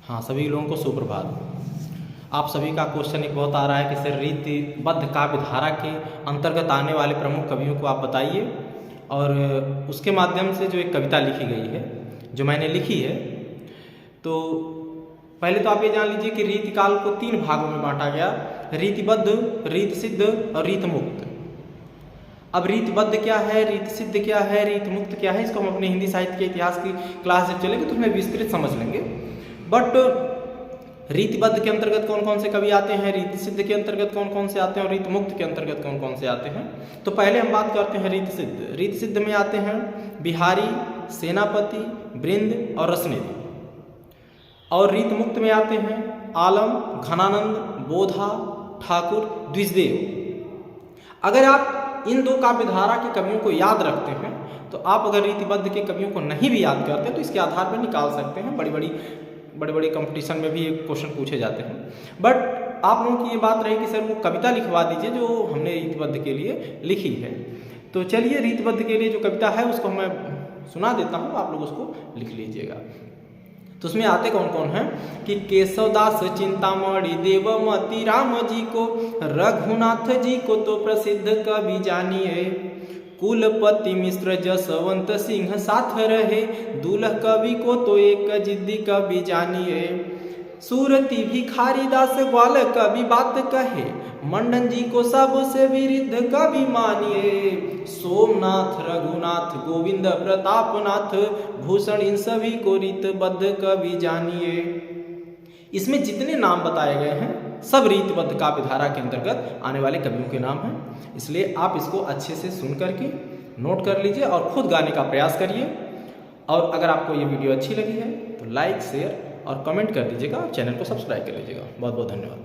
हाँ, सभी लोगों को सुप्रभात। आप सभी का क्वेश्चन एक बहुत आ रहा है कि सर रीतिबद्ध काव्य धारा के अंतर्गत आने वाले प्रमुख कवियों को आप बताइए, और उसके माध्यम से जो एक कविता लिखी गई है जो मैंने लिखी है। तो पहले तो आप ये जान लीजिए कि रीतिकाल को 3 भागों में बांटा गया: रीतिबद्ध, रीत सिद्ध और रीत मुक्त। अब रीतबद्ध क्या है, रीत सिद्ध क्या है, रीत मुक्त क्या है, इसको हम अपने हिंदी साहित्य के इतिहास की क्लास जब चलेंगे तो उसमें विस्तृत समझ लेंगे। बट रीतिबद्ध के अंतर्गत कौन कौन से कवि आते हैं, रीत सिद्ध के अंतर्गत कौन कौन से आते हैं और रीत मुक्त के अंतर्गत कौन कौन से आते हैं। तो पहले हम बात करते हैं रीत सिद्ध। रीत सिद्ध में आते हैं बिहारी, सेनापति, बृंद और रसनिधि। और रीत मुक्त में आते हैं आलम, घनानंद, बोधा, ठाकुर, द्विजदेव। अगर आप इन 2 काव्य धारा के कवियों को याद रखते हैं तो आप अगर रीतिबद्ध के कवियों को नहीं भी याद करते तो इसके आधार पर निकाल सकते हैं। बड़े बड़े कंपटीशन में भी ये क्वेश्चन पूछे जाते हैं। बट आप लोगों की ये बात रही कि सर वो कविता लिखवा दीजिए जो हमने रीतिबद्ध के लिए लिखी है। तो चलिए रीतिबद्ध के लिए जो कविता है उसको मैं सुना देता हूँ, आप लोग उसको लिख लीजिएगा। तो उसमें आते कौन कौन हैं कि केशवदास चिंतामणि, देवमती राम जी को, रघुनाथ जी को तो प्रसिद्ध कवि जानिए, कुलपति मिश्र जसवंत सिंह साथ रहे, दूल्ह कवि को तो एक जिद्दी कवि जानिए, सूरती भिखारी दास ग्वाल कवि बात कहे, मंडन जी को सबसे विरुद्ध कवि मानिए, सोमनाथ, रघुनाथ, गोविंद, प्रतापनाथ, भूषण, इन सभी को रीतबद्ध कवि जानिए। इसमें जितने नाम बताए गए हैं सब रीतबद्ध काव्य धारा के अंतर्गत आने वाले कवियों के नाम हैं। इसलिए आप इसको अच्छे से सुन करके नोट कर लीजिए और खुद गाने का प्रयास करिए। और अगर आपको ये वीडियो अच्छी लगी है तो लाइक, शेयर और कमेंट कर दीजिएगा और चैनल को सब्सक्राइब कर लीजिएगा। बहुत बहुत धन्यवाद।